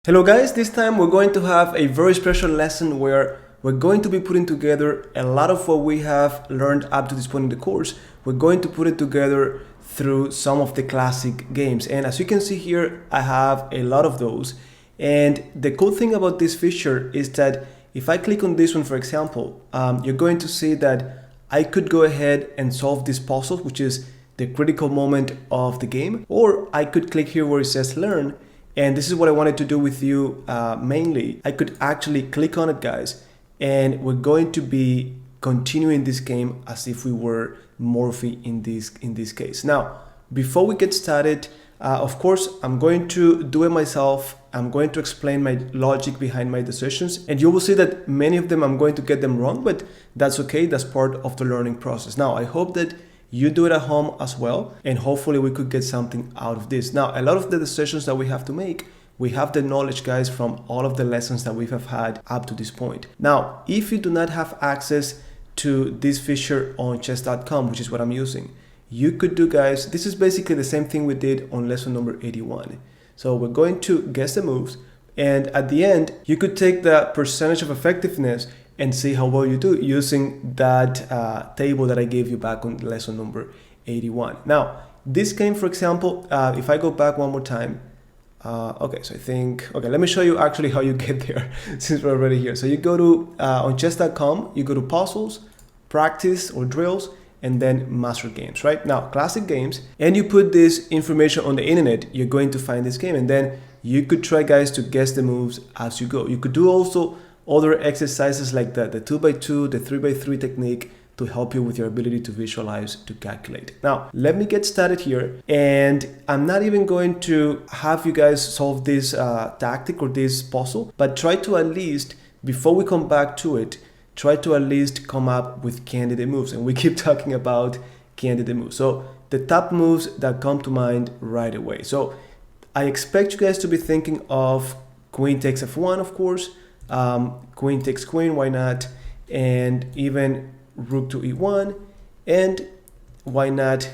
Hello guys, this time we're going to have a very special lesson where we're going to be putting together a lot of what we have learned up to this point in the course. We're going to put it together through some of the classic games. And as you can see here, I have a lot of those. And the cool thing about this feature is that if I click on this one, for example, you're going to see that I could go ahead and solve this puzzle, which is the critical moment of the game. Or I could click here where it says learn. And this is what I wanted to do with you mainly. I could actually click on it, guys, and we're going to be continuing this game as if we were Morphy in this case. Now, before we get started, of course, I'm going to do it myself. I'm going to explain my logic behind my decisions, and you will see that many of them I'm going to get them wrong, but that's okay. That's part of the learning process. Now, I hope that you do it at home as well, and hopefully we could get something out of this. Now, a lot of the decisions that we have to make, we have the knowledge, guys, from all of the lessons that we have had up to this point. Now, if you do not have access to this feature on chess.com, which is what I'm using, you could do, guys, this is basically the same thing we did on lesson number 81. So we're going to guess the moves, and at the end, you could take the percentage of effectiveness and see how well you do using that table that I gave you back on lesson number 81. Now, this game, for example, if I go back one more time, okay, so I think, okay, let me show you actually how you get there since we're already here. So you go to, on chess.com, you go to puzzles, practice or drills, and then master games, right? Now, classic games, and you put this information on the internet, you're going to find this game, and then you could try, guys, to guess the moves as you go. You could do also other exercises like the 2x2, the 3x3 technique to help you with your ability to visualize, to calculate. Now, let me get started here. And I'm not even going to have you guys solve this tactic or this puzzle, but try to at least, before we come back to it, try to at least come up with candidate moves. And we keep talking about candidate moves. So the top moves that come to mind right away. So I expect you guys to be thinking of queen takes f1, of course, queen takes queen, why not, and even rook to e1, and why not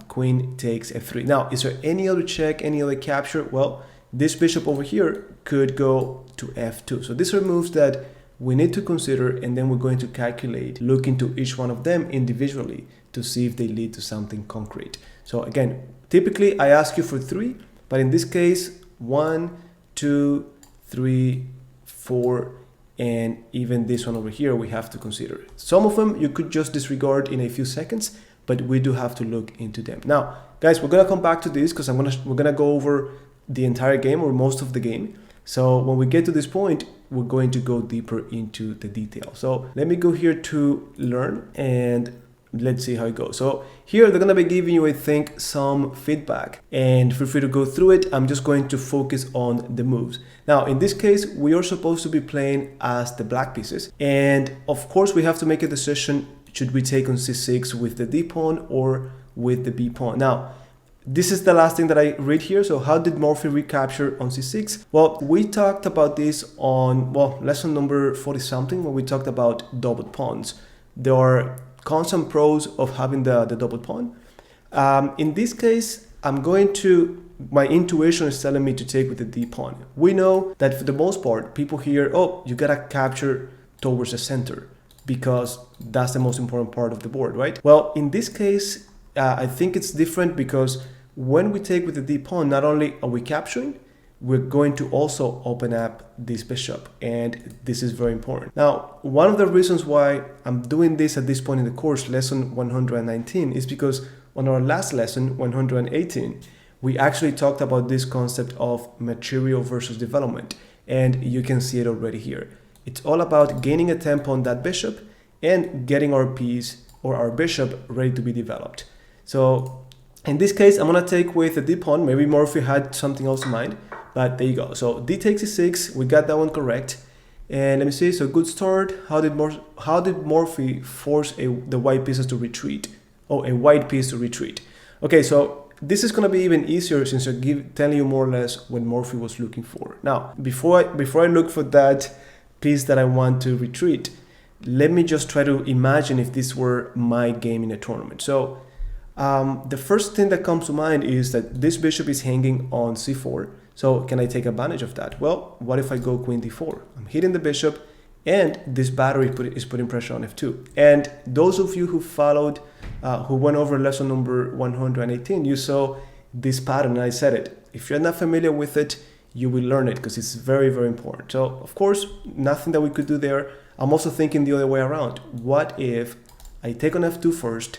queen takes f3. Now, is there any other check, any other capture? Well, this bishop over here could go to f2. So these are moves that we need to consider, and then we're going to calculate, look into each one of them individually to see if they lead to something concrete. So again, typically I ask you for 3, but in this case, 1, 2, 3, 4, and even this one over here we have to consider. Some of them you could just disregard in a few seconds, but we do have to look into them. Now, guys, we're gonna come back to this because we're gonna go over the entire game or most of the game. So when we get to this point, we're going to go deeper into the detail. So let me go here to learn and let's see how it goes. So here they're going to be giving you, I think, some feedback, and feel free to go through it. I'm just going to focus on the moves. Now, in this case, we are supposed to be playing as the black pieces. And of course, we have to make a decision. Should we take on c6 with the d pawn or with the b pawn? Now, this is the last thing that I read here. So how did Morphy recapture on c6? Well, we talked about this on, well, lesson number 40 something when we talked about double pawns. There are cons and pros of having the double pawn. In this case, my intuition is telling me to take with the d pawn. We know that for the most part, people hear, oh, you gotta capture towards the center because that's the most important part of the board, right? Well, in this case, I think it's different because when we take with the d pawn, not only are we capturing, we're going to also open up this bishop, and this is very important. Now, one of the reasons why I'm doing this at this point in the course, lesson 119, is because on our last lesson, 118, we actually talked about this concept of material versus development, and you can see it already here. It's all about gaining a tempo on that bishop and getting our piece or our bishop ready to be developed. So in this case, I'm gonna take with the d pawn. Maybe Morphy had something else in mind, but there you go. So d takes e6, we got that one correct. And let me see, so good start. How did Morphy force the white pieces to retreat? Oh, a white piece to retreat. Okay, so this is gonna be even easier since I'm telling you more or less what Morphy was looking for. Now, before I look for that piece that I want to retreat, let me just try to imagine if this were my game in a tournament. So the first thing that comes to mind is that this bishop is hanging on c4. So can I take advantage of that? Well, what if I go queen d4? I'm hitting the bishop, and this battery is putting pressure on f2. And those of you who followed, who went over lesson number 118, you saw this pattern, and I said it. If you're not familiar with it, you will learn it because it's very, very important. So of course, nothing that we could do there. I'm also thinking the other way around. What if I take on f2 first,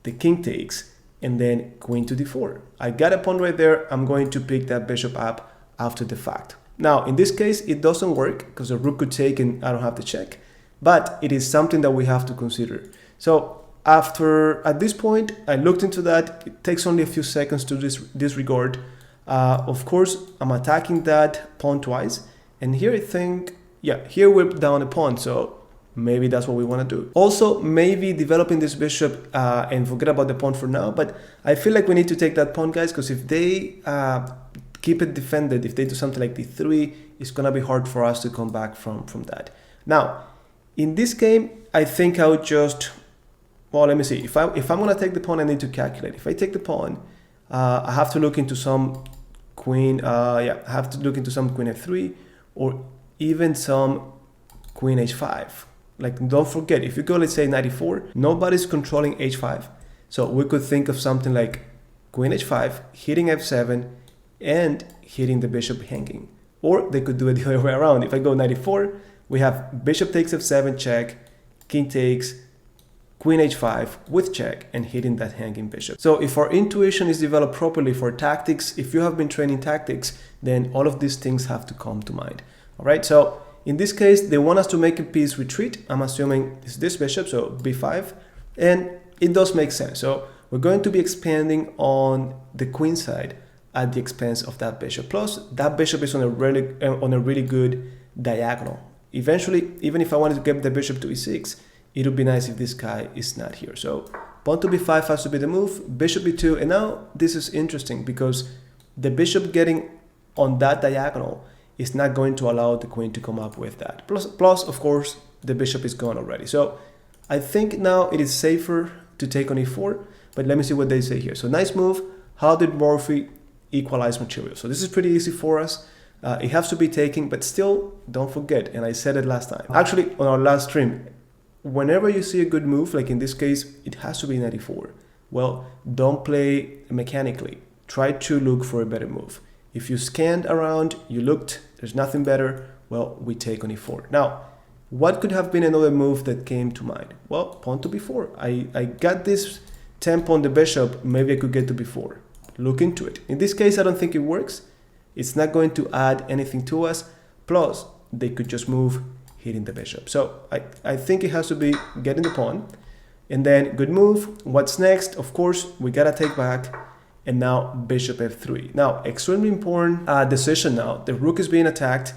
the king takes, and then queen to d4? I got a pawn right there. I'm going to pick that bishop up after the fact. Now, in this case, it doesn't work because the rook could take and I don't have to check, but it is something that we have to consider. So at this point, I looked into that. It takes only a few seconds to disregard. Of course, I'm attacking that pawn twice. And here I think, yeah, here we're down a pawn. So maybe that's what we want to do. Also, maybe developing this bishop and forget about the pawn for now. But I feel like we need to take that pawn, guys, because if they keep it defended, if they do something like d3, it's going to be hard for us to come back from that. Now, in this game, I think I would just, well, let me see. If I'm going to take the pawn, I need to calculate. If I take the pawn, I have to look into some queen, I have to look into some queen f3 or even some queen h5. Like, don't forget, if you go, let's say, 94, nobody's controlling h5. So we could think of something like queen h5, hitting f7, and hitting the bishop hanging. Or they could do it the other way around. If I go 94, we have bishop takes f7, check, king takes, queen h5 with check, and hitting that hanging bishop. So if our intuition is developed properly for tactics, if you have been training tactics, then all of these things have to come to mind. All right, so in this case, they want us to make a piece retreat. I'm assuming it's this bishop, so b5, and it does make sense. So we're going to be expanding on the queen side at the expense of that bishop. Plus, that bishop is on a really good diagonal. Eventually, even if I wanted to get the bishop to e6, it would be nice if this guy is not here. So pawn to b5 has to be the move, bishop b2, and now this is interesting because the bishop getting on that diagonal is not going to allow the queen to come up with that. Plus, of course, the bishop is gone already. So I think now it is safer to take on e4, but let me see what they say here. So nice move. How did Morphy equalize material? So this is pretty easy for us. It has to be taken, but still don't forget, and I said it last time, actually on our last stream, whenever you see a good move, like in this case, it has to be 94. Well, don't play mechanically. Try to look for a better move. If you scanned around, you looked, there's nothing better, well, we take on e4. Now, what could have been another move that came to mind? Well, pawn to b4. I got this tempo on the bishop, maybe I could get to b4. Look into it. In this case, I don't think it works. It's not going to add anything to us. Plus, they could just move hitting the bishop. So I think it has to be getting the pawn. And then good move. What's next? Of course, we gotta take back. And now bishop f3. Now, extremely important decision now. The rook is being attacked.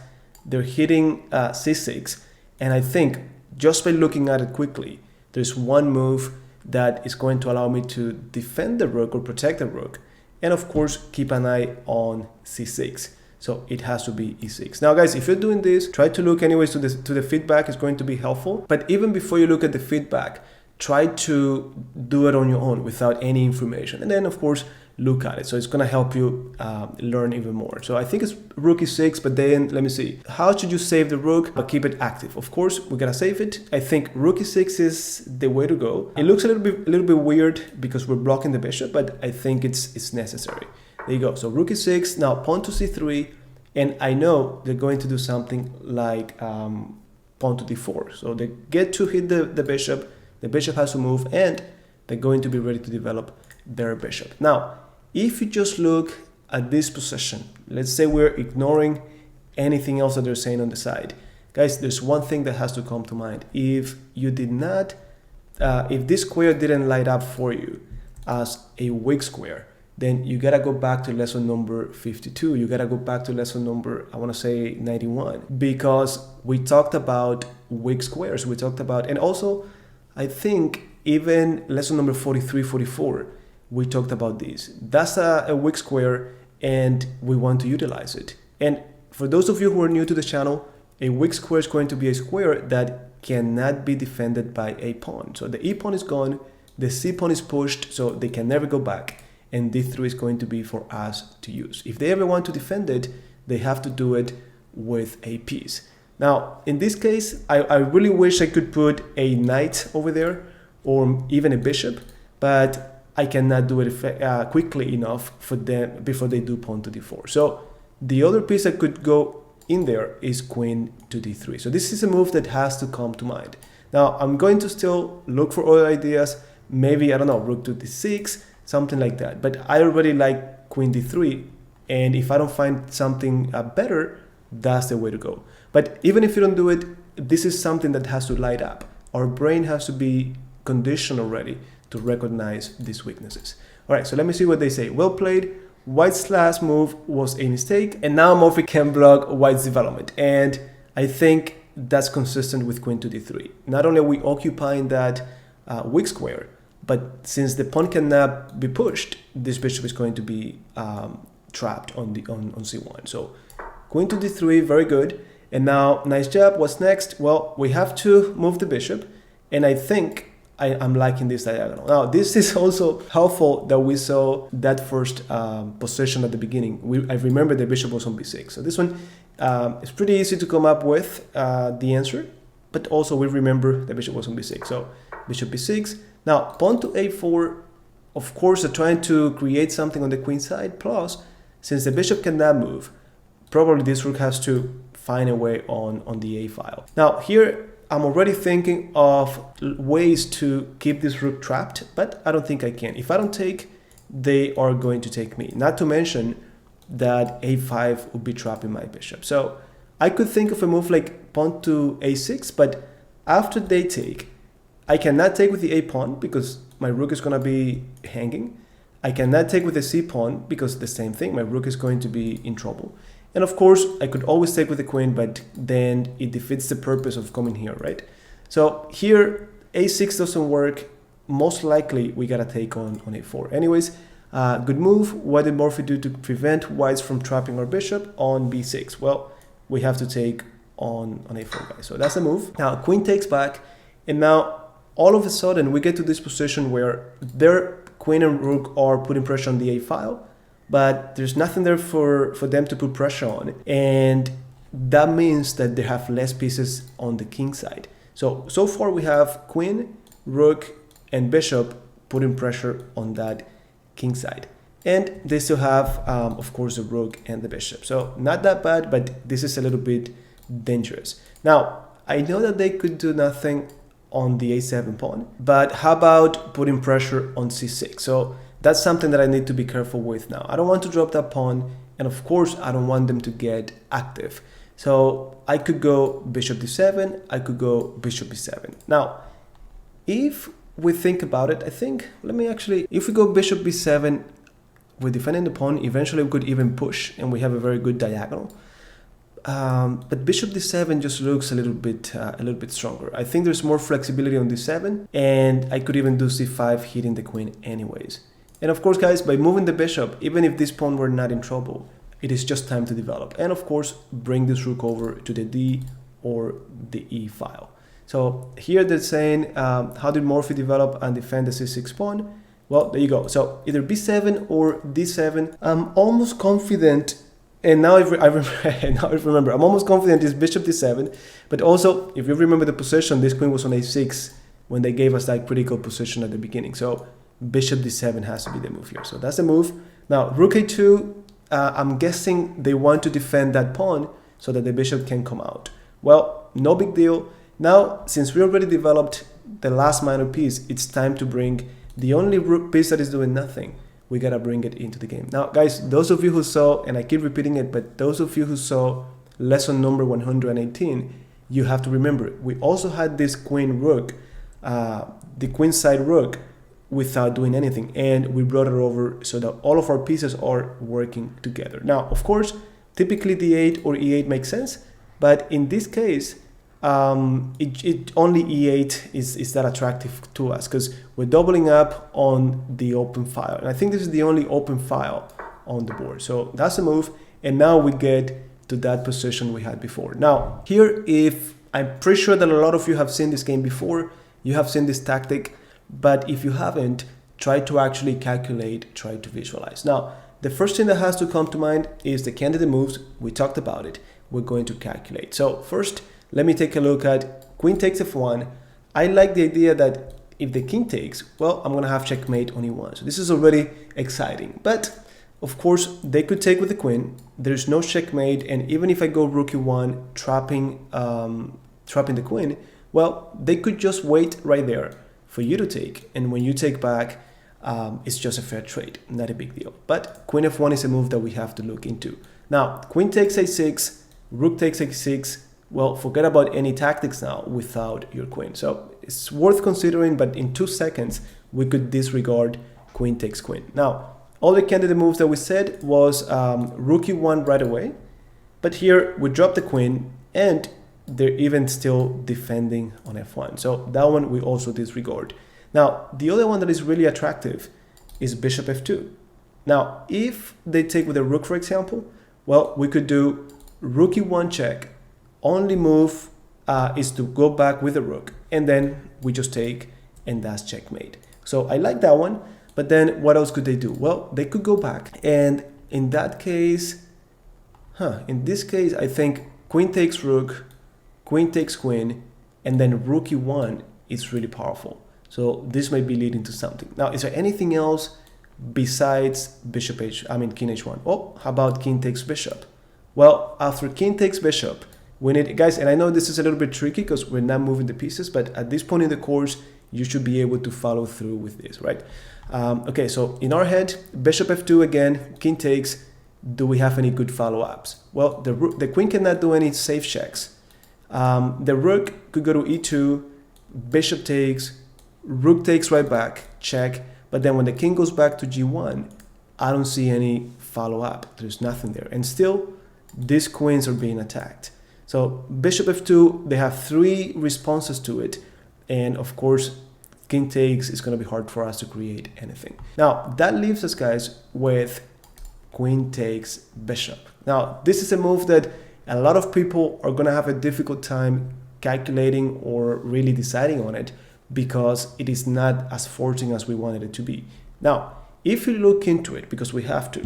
They're hitting c6. And I think just by looking at it quickly, there's one move that is going to allow me to defend the rook or protect the rook. And of course, keep an eye on c6. So it has to be e6. Now, guys, if you're doing this, try to look anyways to the feedback. It's going to be helpful. But even before you look at the feedback, try to do it on your own without any information. And then, of course, look at it. So it's going to help you learn even more. So I think it's rook e6, but then let me see. How should you save the rook but keep it active? Of course, we got to save it. I think rook e6 is the way to go. It looks a little bit weird because we're blocking the bishop, but I think it's necessary. There you go. So rook e6, now pawn to c3, and I know they're going to do something like pawn to d4. So they get to hit the bishop has to move, and they're going to be ready to develop their bishop. Now, if you just look at this position, let's say we're ignoring anything else that they're saying on the side. Guys, there's one thing that has to come to mind. If you did not, if this square didn't light up for you as a weak square, then you gotta go back to lesson number 52. You gotta go back to lesson number, I wanna say 91, because we talked about weak squares. We talked about, and also I think even lesson number 43, 44, we talked about this. That's a weak square and we want to utilize it. And for those of you who are new to the channel, a weak square is going to be a square that cannot be defended by a pawn. So the e pawn is gone, the c pawn is pushed, so they can never go back. and d3 is going to be for us to use. If they ever want to defend it, they have to do it with a piece. Now, in this case, I really wish I could put a knight over there or even a bishop, but I cannot do it quickly enough for them before they do pawn to d4. So the other piece that could go in there is queen to d3. So this is a move that has to come to mind. Now, I'm going to still look for other ideas. Maybe, I don't know, rook to d6, something like that. But I already like queen d3. And if I don't find something better, that's the way to go. But even if you don't do it, this is something that has to light up. Our brain has to be conditioned already to recognize these weaknesses. All right, so let me see what they say. Well played. White's last move was a mistake, and now Morphy can block White's development. And I think that's consistent with queen to d3. Not only are we occupying that weak square, but since the pawn cannot be pushed, this bishop is going to be trapped on c1. So queen to d3, very good. And now, nice job. What's next? Well, we have to move the bishop, and I think I'm liking this diagonal. Now, this is also helpful that we saw that first position at the beginning. I remember the bishop was on b6. So this one is pretty easy to come up with the answer, but also we remember the bishop was on b6. So bishop b6. Now, pawn to a4, of course, they're trying to create something on the queen side. Plus, since the bishop cannot move, probably this rook has to find a way on the a file. Now, here, I'm already thinking of ways to keep this rook trapped, but I don't think I can. If I don't take, they are going to take me. Not to mention that a5 would be trapping my bishop. So I could think of a move like pawn to a6, but after they take, I cannot take with the a pawn because my rook is going to be hanging. I cannot take with the c pawn because the same thing, my rook is going to be in trouble. And of course, I could always take with the queen, but then it defeats the purpose of coming here, right? So here, a6 doesn't work. Most likely, we gotta take on a4. Anyways, good move. What did Morphy do to prevent whites from trapping our bishop on b6? Well, we have to take on a4, guys. So that's the move. Now, queen takes back, and now all of a sudden, we get to this position where their queen and rook are putting pressure on the a file, but there's nothing there for them to put pressure on. And that means that they have less pieces on the king side. So far we have queen, rook, and bishop putting pressure on that king side. And they still have, of course, the rook and the bishop. So not that bad, but this is a little bit dangerous. Now, I know that they could do nothing on the a7 pawn, but how about putting pressure on c6? So that's something that I need to be careful with now. I don't want to drop that pawn, and of course, I don't want them to get active. So I could go bishop d7, I could go bishop b7. Now, if we think about it, I think, if we go bishop b7, we're defending the pawn, eventually we could even push, and we have a very good diagonal. But bishop d7 just looks a little bit stronger. I think there's more flexibility on d7, and I could even do c5 hitting the queen anyways. And of course, guys, by moving the bishop, even if this pawn were not in trouble, it is just time to develop. And of course, bring this rook over to the d or the e file. So here they're saying, how did Morphy develop and defend the c6 pawn? Well, there you go. So either b7 or d7. I'm almost confident, and now I remember, I'm almost confident it's bishop d7. But also, if you remember the position, this queen was on a6 when they gave us that critical position at the beginning. So bishop d7 has to be the move here. So that's the move. Now, rook a2, I'm guessing they want to defend that pawn so that the bishop can come out. Well, no big deal. Now, since we already developed the last minor piece, it's time to bring the only rook piece that is doing nothing. We gotta bring it into the game. Now, guys, those of you who saw, and I keep repeating it, but those of you who saw lesson number 118, you have to remember, we also had this queen rook, the queen side rook, without doing anything, and we brought it over so that all of our pieces are working together. Now, of course, typically d8 or e8 makes sense, but in this case, it only e8 is that attractive to us because we're doubling up on the open file, and I think this is the only open file on the board. So that's a move, and now we get to that position we had before. Now, here, if I'm pretty sure that a lot of you have seen this game before, you have seen this tactic. But if you haven't, try to actually calculate, try to visualize. Now, the first thing that has to come to mind is the candidate moves. We talked about it. We're going to calculate. So first, let me take a look at queen takes f1. I like the idea that if the king takes, well, I'm going to have checkmate on e1. So this is already exciting. But of course, they could take with the queen. There's no checkmate. And even if I go rook e1, trapping the queen, well, they could just wait right there for you to take. And when you take back, it's just a fair trade, not a big deal. But queen f1 is a move that we have to look into. Now, queen takes a6, rook takes a6. Well, forget about any tactics now without your queen. So it's worth considering, but in 2 seconds, we could disregard queen takes queen. Now, all the candidate moves that we said was rook e1 right away. But here we drop the queen and they're even still defending on f1. So that one we also disregard. Now, the other one that is really attractive is bishop f2. Now, if they take with a rook, for example, well, we could do rook e1 check. Only move is to go back with the rook, and then we just take, and that's checkmate. So I like that one, but then what else could they do? Well, they could go back, and in that case, in this case, I think queen takes rook, queen takes queen, and then rook e1 is really powerful. So this might be leading to something. Now, is there anything else besides king h1? Oh, how about king takes bishop? Well, after king takes bishop, we need, guys, and I know this is a little bit tricky because we're not moving the pieces, but at this point in the course, you should be able to follow through with this, right? Okay, so in our head, bishop f2 again, king takes. Do we have any good follow-ups? Well, the queen cannot do any safe checks. The rook could go to e2, bishop takes, rook takes right back, check. But then when the king goes back to g1, I don't see any follow-up. There's nothing there. And still, these queens are being attacked. So bishop f2, they have 3 responses to it. And of course, king takes is going to be hard for us to create anything. Now, that leaves us, guys, with queen takes bishop. Now, this is a move that a lot of people are going to have a difficult time calculating or really deciding on it because it is not as forcing as we wanted it to be. Now, if you look into it, because we have to,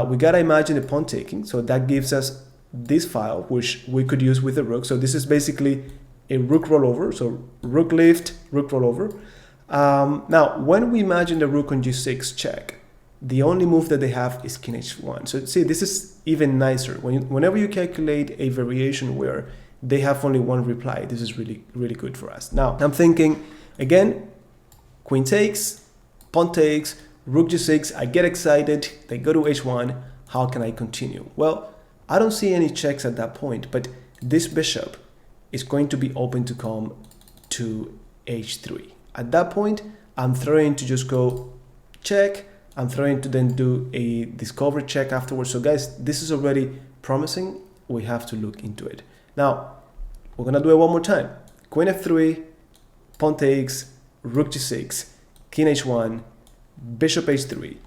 we got to imagine a pawn taking. So that gives us this file, which we could use with the rook. So this is basically a rook rollover. So rook lift, rook rollover. Now, when we imagine the rook on g6 check, the only move that they have is king h1. So see, this is even nicer. Whenever you calculate a variation where they have only one reply, this is really, really good for us. Now, I'm thinking, again, queen takes, pawn takes, rook g6, I get excited, they go to h1, how can I continue? Well, I don't see any checks at that point, but this bishop is going to be open to come to h3. At that point, I'm trying to just go check, I'm trying to then do a discover check afterwards. So guys, this is already promising. We have to look into it. Now, we're gonna do it one more time. Queen f3, pawn takes, rook g6, king h1, bishop h3.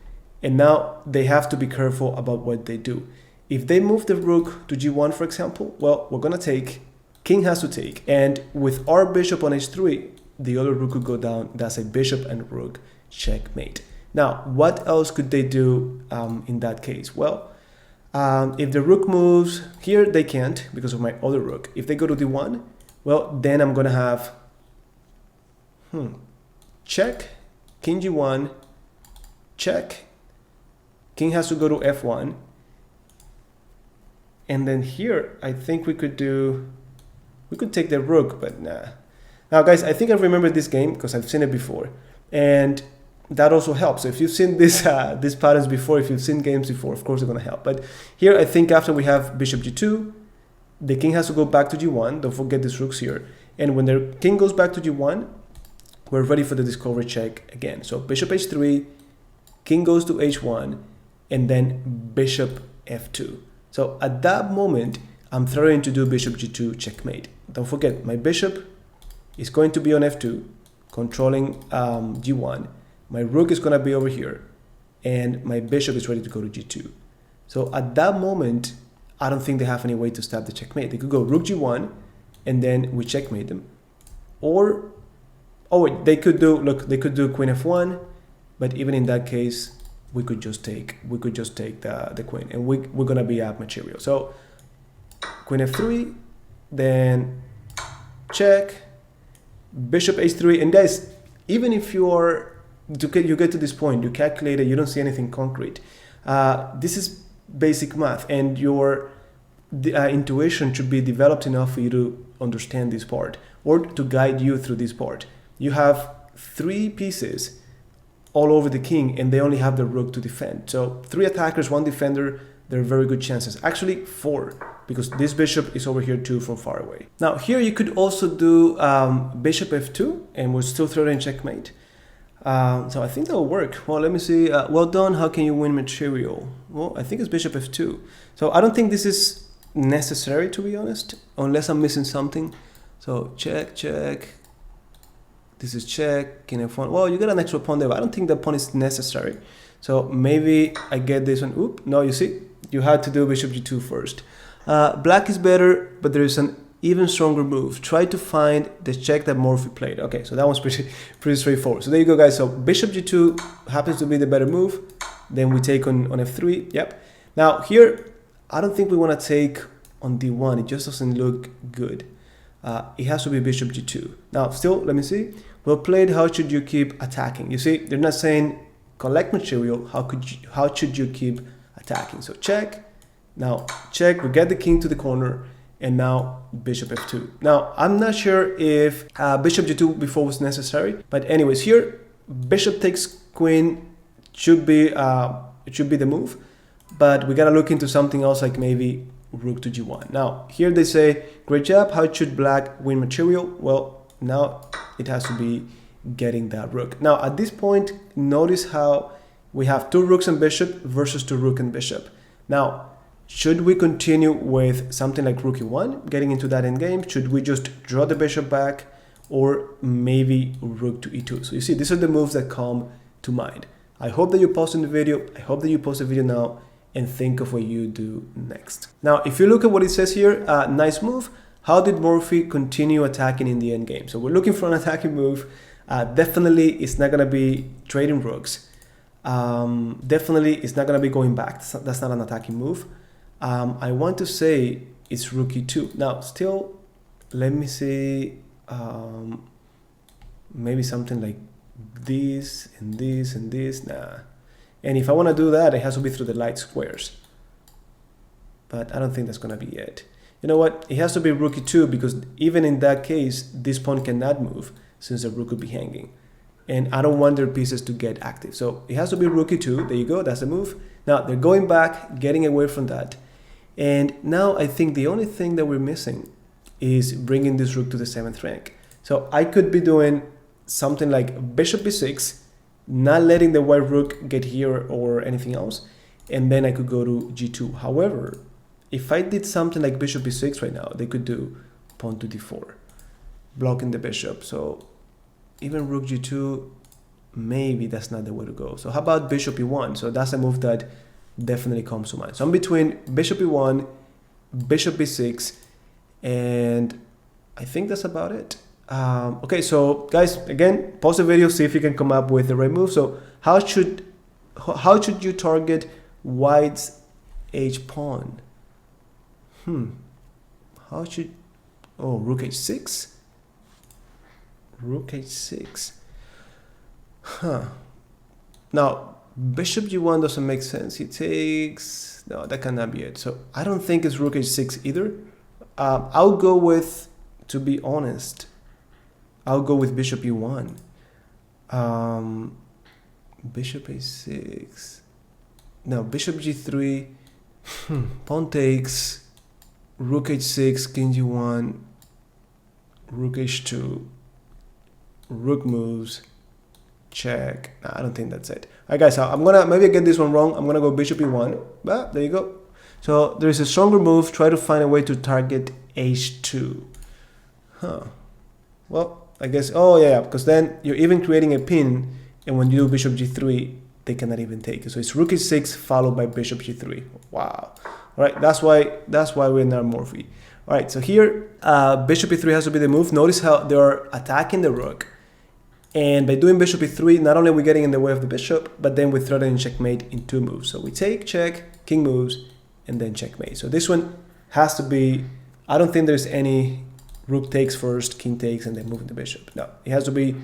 And now they have to be careful about what they do. If they move the rook to g1, for example, well, we're gonna take, king has to take. And with our bishop on h3, the other rook could go down. That's a bishop and rook checkmate. Now, what else could they do in that case? Well, if the rook moves here, they can't because of my other rook. If they go to d1, well, then I'm gonna have check, king g1, check, king has to go to f1, and then here I think we could take the rook, but nah. Now guys, I think I remember this game because I've seen it before, and that also helps. So if you've seen these patterns before, if you've seen games before, of course they're going to help. But here I think after we have bishop g2, the king has to go back to g1. Don't forget these rooks here. And when the king goes back to g1, we're ready for the discovery check again. So bishop h3, king goes to h1, and then bishop f2. So at that moment, I'm trying to do bishop g2 checkmate. Don't forget, my bishop is going to be on f2, controlling g1. My rook is going to be over here, and my bishop is ready to go to g2. So at that moment, I don't think they have any way to stop the checkmate. They could go rook g1, and then we checkmate them. Or, oh wait, they could do, look, they could do queen f1, but even in that case, we could just take the queen, and we're gonna be up material. So queen f3, then check, bishop h3, and guys, even if you get to this point, you calculate it, you don't see anything concrete. This is basic math, and your intuition should be developed enough for you to understand this part, or to guide you through this part. You have 3 pieces all over the king, and they only have the rook to defend. So 3 attackers, 1 defender, they're very good chances. Actually 4, because this bishop is over here too from far away. Now here you could also do bishop f2, and we're still threatening checkmate. So I think that will work. Well, let me see. Well done, how can you win material? Well, I think it's bishop f2. So I don't think this is necessary, to be honest, unless I'm missing something. So check, check. This is check, king f1. Well, you get an extra pawn there, but I don't think the pawn is necessary. So maybe I get this one. Oop, no, you see, you had to do bishop g2 first. Black is better, but there is an even stronger move. Try to find the check that Morphy played. Okay, so that one's pretty straightforward. So there you go, guys. So bishop g2 happens to be the better move. Then we take on f3. Yep. Now here, I don't think we want to take on d1. It just doesn't look good. It has to be bishop g2. Now, still, let me see. Well played. How should you keep attacking? You see, they're not saying collect material. How should you keep attacking? So check. Now check. We get the king to the corner, and now bishop f2. Now I'm not sure if bishop g2 before was necessary, but anyways, here bishop takes queen should be the move, but we gotta look into something else, like maybe rook to g1. Now here they say, great job, how should black win material? Well, now it has to be getting that rook. Now at this point, notice how we have 2 rooks and bishop versus 2 rook and bishop. Now should we continue with something like rook e1, getting into that endgame? Should we just draw the bishop back, or maybe rook to e2? So you see, these are the moves that come to mind. I hope that you pause in the video. I hope that you pause the video now and think of what you do next. Now, if you look at what it says here, nice move. How did Morphy continue attacking in the endgame? So we're looking for an attacking move. Definitely, it's not gonna be trading rooks. Definitely, it's not gonna be going back. That's not an attacking move. I want to say it's rook e2. Now, still, let me see, maybe something like this and this and this. Nah. And if I want to do that, it has to be through the light squares. But I don't think that's going to be it. You know what? It has to be rook e2, because even in that case, this pawn cannot move, since the rook could be hanging. And I don't want their pieces to get active. So it has to be rook e2. There you go. That's the move. Now, they're going back, getting away from that. And now I think the only thing that we're missing is bringing this rook to the 7th rank. So I could be doing something like bishop b6, not letting the white rook get here or anything else, and then I could go to g2. However, if I did something like bishop b6 right now, they could do pawn to d4, blocking the bishop. So even rook g2, maybe that's not the way to go. So how about bishop e1? So that's a move that definitely comes to mind. So I'm between bishop e1, bishop b6, and I think that's about it. Okay, so guys, again, pause the video, see if you can come up with the right move. So how should you target white's h pawn? How should, rook h6? Rook h6. Now bishop g1 doesn't make sense. He takes, no, that cannot be it. So I don't think it's rook h6 either. I'll go with, to be honest, I'll go with bishop e1. Bishop a6. Now bishop g3. Pawn takes. Rook h6, king g1. Rook h2. Rook moves. Check. Nah, I don't think that's it. Alright guys, I'm gonna maybe get this one wrong. I'm gonna go bishop e1. But there you go. So there's a stronger move. Try to find a way to target h2. Well, I guess, oh yeah, because then you're even creating a pin, and when you do bishop g3, they cannot even take it. So it's rook h6 followed by bishop g3. Wow. All right, that's why we're not Morphy. All right, so here, bishop e3 has to be the move. Notice how they're attacking the rook, And by doing bishop e3, not only are we getting in the way of the bishop, but then we're threatening checkmate in 2 moves. So we take, check, king moves, and then checkmate. So this one has to be, I don't think there's any rook takes first, king takes, and then moving the bishop. No, it has to be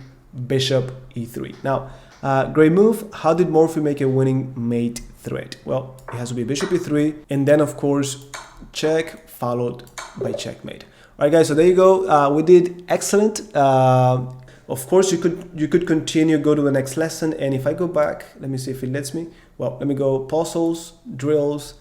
bishop e3. Now, great move. How did Morphy make a winning mate threat? Well, it has to be bishop e3, and then of course, check followed by checkmate. All right, guys, so there you go. We did excellent. Of course, you could continue, go to the next lesson. And if I go back, let me see if it lets me. Well, let me go puzzles, drills,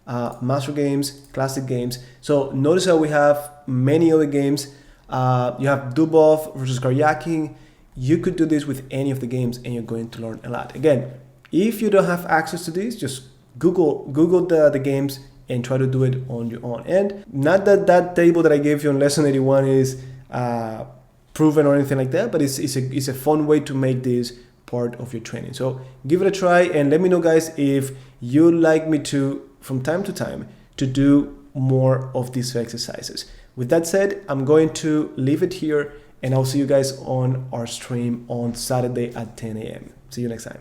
master games, classic games. So notice how we have many other games. You have Dubov versus Karyaking. You could do this with any of the games and you're going to learn a lot. Again, if you don't have access to these, just Google the games and try to do it on your own. And not that table that I gave you on lesson 81 is proven or anything like that, but it's a fun way to make this part of your training. So give it a try and let me know, guys, if you'd like me to, from time to time, to do more of these exercises. With that said, I'm going to leave it here and I'll see you guys on our stream on Saturday at 10 a.m. See you next time.